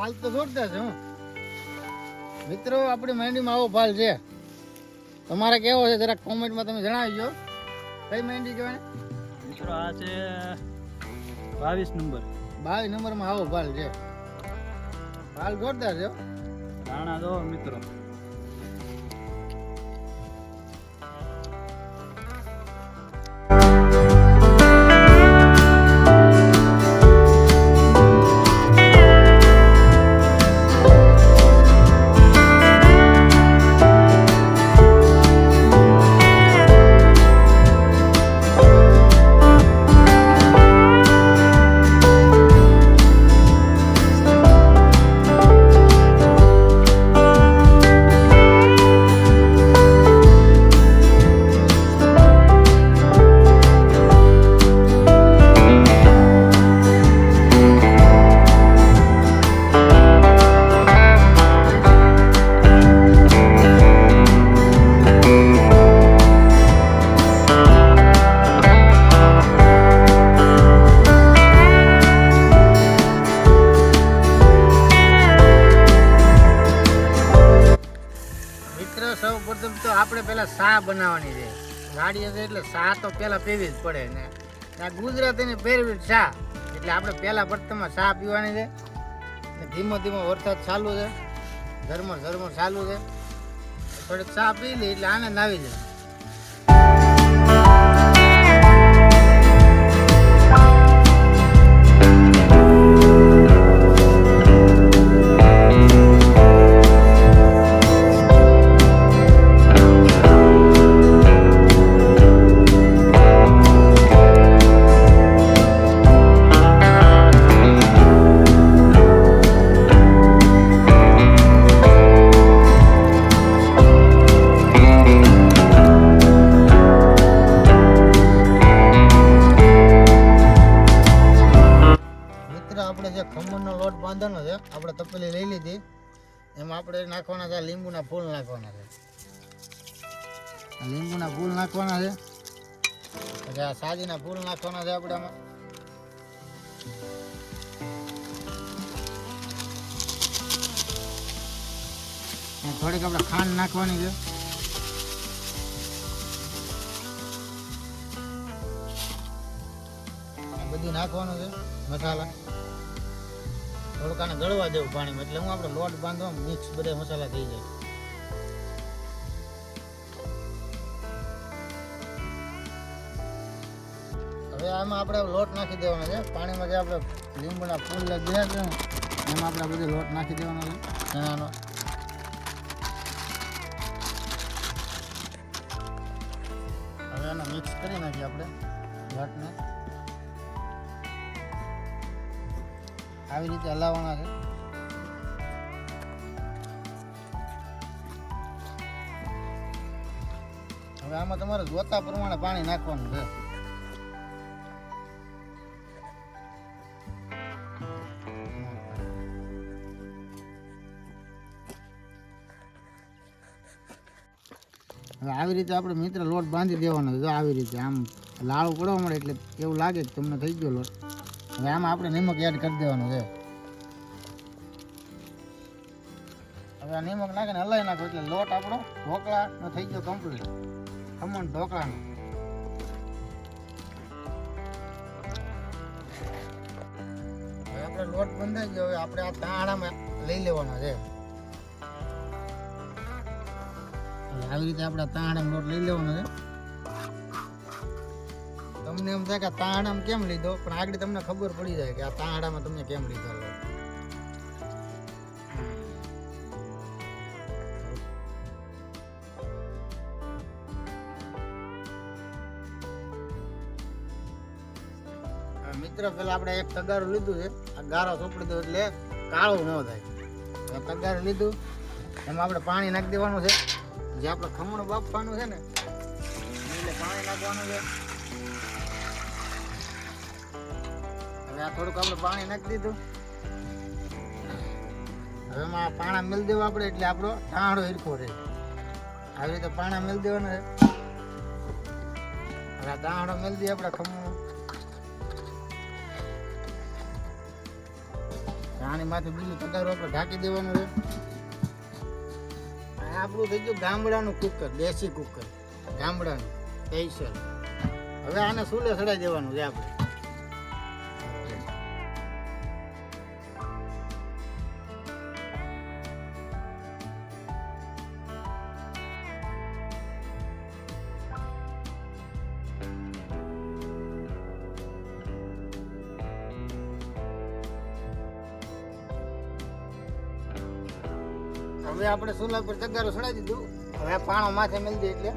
ફાલ તો જોરદાર છે. મિત્રો આપણી મહેંદીમાં આવો ફાલ છે. તમારે કેવો છે જરાક કોમેન્ટમાં તમે જણાવજો. કઈ મહેંદી કહેવાય મિત્રો? આ છે 22 નંબર. 22 નંબરમાં આવો ફાલ છે. ફાલ જોરદાર છે. રાણા દો મિત્રો. સૌ પ્રથમ તો આપણે પહેલા ચા બનાવવાની છે. ગાડી હશે એટલે ચા તો પહેલા પીવી જ પડે ને. આ ગુજરાતીની ફેવરિટ ચા એટલે આપણે પહેલા પ્રથમમાં ચા પીવાની છે. ધીમો ધીમો વરસાદ ચાલુ છે, ઝરમર ઝરમર ચાલુ છે. થોડીક ચા પી લે એટલે આનંદ આવી જાય. આપણે જે ખમણનો લોટ બાંધવાનો છે, આપણે તપેલી લઈ લીધી. એમાં આપણે નાખવાના છે લીંબુના ફૂલ નાખવાના છે. લીંબુના ફૂલ નાખવાના છે. પછી આ સાજીના ફૂલ નાખવાના છે આપણે આમાં. થોડીક આપણે ખાંડ નાખવાની છે. બધી નાખવાનું છે મસાલા. થોડુંક આને ગળવા દેવું પાણીમાં, એટલે હું આપણે લોટ બાંધવા મિક્સ બધા મસાલા થઈ જાય. હવે આમાં આપણે લોટ નાખી દેવાનો છે. પાણીમાં જે આપણે લીંબુના ફૂલ ગયા છે એમાં આપણે બધો લોટ નાખી દેવાનો છે ચણાનો. હવે આને મિક્સ કરી નાખીએ આપણે લોટને. આવી રીતે હલાવવાના છે. હવે આમાં તમારે જોતા પ્રમાણે પાણી નાખવાનું છે. હવે આવી રીતે આપણે મિત્ર લોટ બાંધી દેવાનો છે. આવી રીતે આમ લાળું પડવા મળે એટલે એવું લાગે કે તમને થઈ ગયો લોટ. હવે આમાં આપણે નિમક એડ કરી દેવાનું છે. હવે આ નિમક નાખીને હલાવી નાખો એટલે લોટ આપણો ઢોકળાનો થઈ ગયો કમ્પ્લીટ. ખમણ ઢોકળાનો. હવે આપણે લોટ બંધાઈ ગયો. હવે આપણે આ તાણામાં લઈ લેવાનો છે. આવી રીતે આપણે તાણામાં લોટ લઈ લેવાનો છે. તમને એમ થાય કે આ તાંડામાં કેમ લીધો, પણ આગળ તમને ખબર પડી જાય કે આ તાંડામાં તમને કેમ લીધો. મિત્ર પેલા આપણે એક તગારું લીધું છે. આ ગારો ચોપડી દો એટલે કાળું ન થાય. તગારું લીધું એમાં આપણે પાણી નાખી દેવાનું છે. જે આપણે ખમણ બાફવાનું છે ને એટલે પાણી નાખવાનું છે. હવે આ થોડુંક આપણે પાણી નાખી દીધું. હવે એમાં પાણા મેળ દેવા આપણે એટલે આપણો ટાણો હીરખો રહે. આવી રીતે પાણા મેળ દેવાના છે. હવે આ ટાણો મેળ દઈએ આપણે ખમણ. આની માથે બીજું તગારું આપણે ઢાંકી દેવાનું છે. આ આપણું થઈ ગયું ગામડાનું કુકર, દેશી કુકર, ગામડાનું સ્પેશિયલ. હવે આને ચૂલે ચડાવી દેવાનું છે આપણે. હવે આપણે ચૂલા પર તગારો ચડાવી દીધું. હવે પાણો માથે મેળી દે એટલે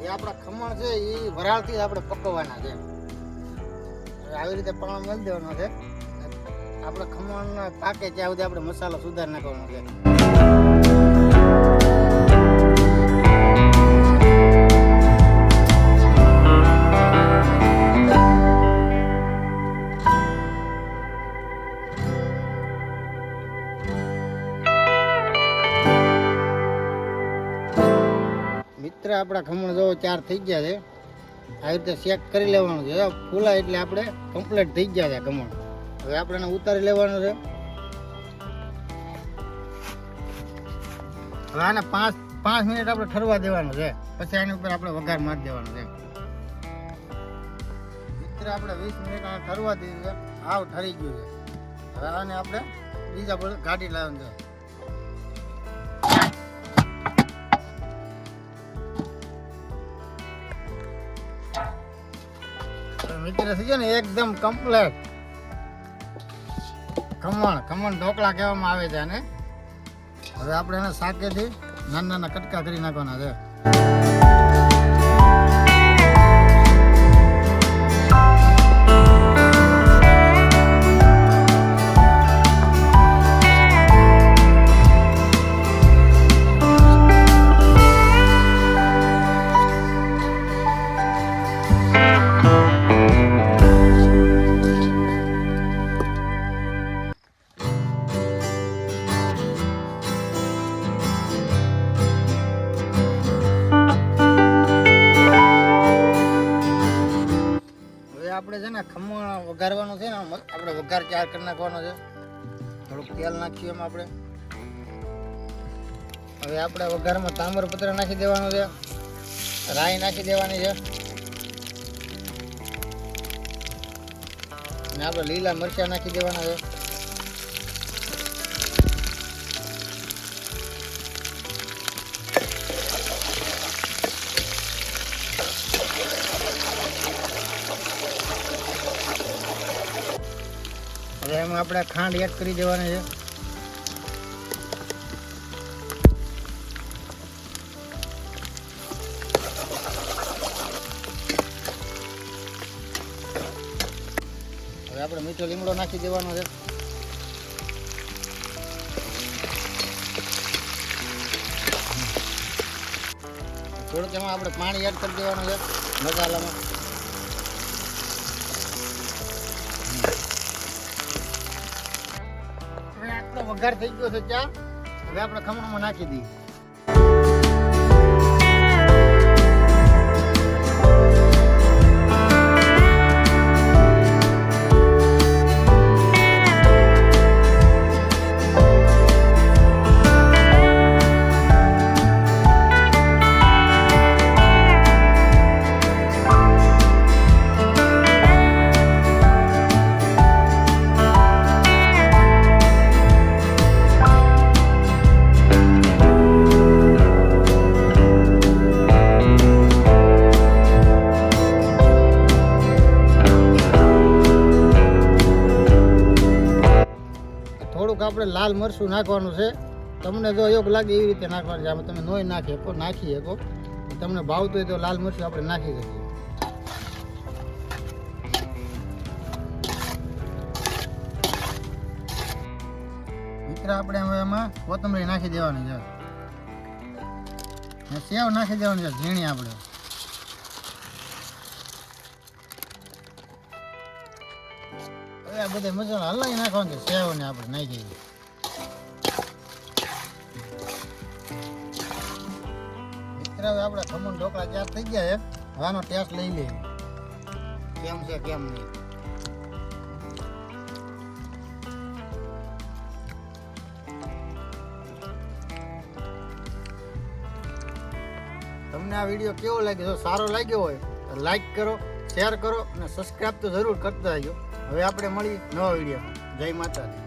એ આપણા ખમણ છે એ વરાળથી જ આપણે પકવવાના છે. હવે આવી રીતે પાણો મેળી દેવાનો છે. આપણે ખમણ પાકે ત્યાં સુધી આપણે મસાલો સુધાર નાખવાનો છે. મિત્ર આપણા ખમણ જો 4 થઈ ગયા છે. આવી રીતે ચેક કરી લેવાનું છે. ફૂલાય એટલે આપણે કમ્પ્લીટ થઈ ગયા છે ખમણ. હવે આપણે એને ઉતારી લેવાનું છે. હવે આને 5 મિનિટ આપણે ઠરવા દેવાનું છે. પછી આની ઉપર આપણે વઘાર મારી દેવાનો છે. મિત્ર આપણે 20 મિનિટ આને ઠરવા દીધું છે. આવ ઠરી ગયું છે. હવે આને આપણે બીજા પર કાઢી લાવવાનું છે. મિત્ર થઈ ગયો ને એકદમ કમ્પ્લીટ ખમણ ઢોકળા કહેવામાં આવે છે આને. હવે આપણે એને શાકેથી નાના કટકા કરી નાખવાના છે. આપણે છે ને ખમણ વઘારવાનું છે ને આપણે વઘાર તૈયાર કરી નાખવાનો છે. થોડુંક તેલ નાખીએ એમ આપણે. હવે આપણે વઘારમાં તાંબરપત્ર નાખી દેવાનું છે. રાઈ નાખી દેવાની છે. અને આપણે લીલા મરચાં નાખી દેવાના છે. હવે એમાં આપણે ખાંડ એડ કરી દેવાની છે. હવે આપણે મીઠો લીમડો નાખી દેવાનો છે. થોડુંક એમાં આપણે પાણી એડ કરી દેવાનું છે મસાલામાં. વઘાર થઈ ગયો છે ચા. હવે આપણે ખમણમાં નાખી દઈએ. થોડુંક આપણે લાલ મરચું નાખવાનું છે. તમને જો યોગ લાગે એવી રીતે નાખવાનું છે. આમાં તમે નોય નાખી શકો. તમને ભાવતું હોય તો લાલ મરચું આપણે નાખી શકીએ. મિત્ર આપણે હવે એમાં કોથમરી નાખી દેવાની છે. સેવ નાખી દેવાની છે ઝીણી આપણે. હવે આ બધા મસાલા હલાવી નાખવાનું છે. સેવ ને આપણે નાખી દઈએ. મિત્ર હવે આપણે ખમણ ઢોકળા તૈયાર થઈ ગયા છે. હવે આનો ટેસ્ટ લઈ લઈએ કેમ છે કેમ નહીં. તમને આ વિડીયો કેવો લાગ્યો? જો સારો લાગ્યો હોય તો લાઈક કરો, શેર કરો અને સબસ્ક્રાઈબ તો જરૂર કરતા રહેજો. હવે આપણે મળીએ નવા વિડીયો. જય માતાજી.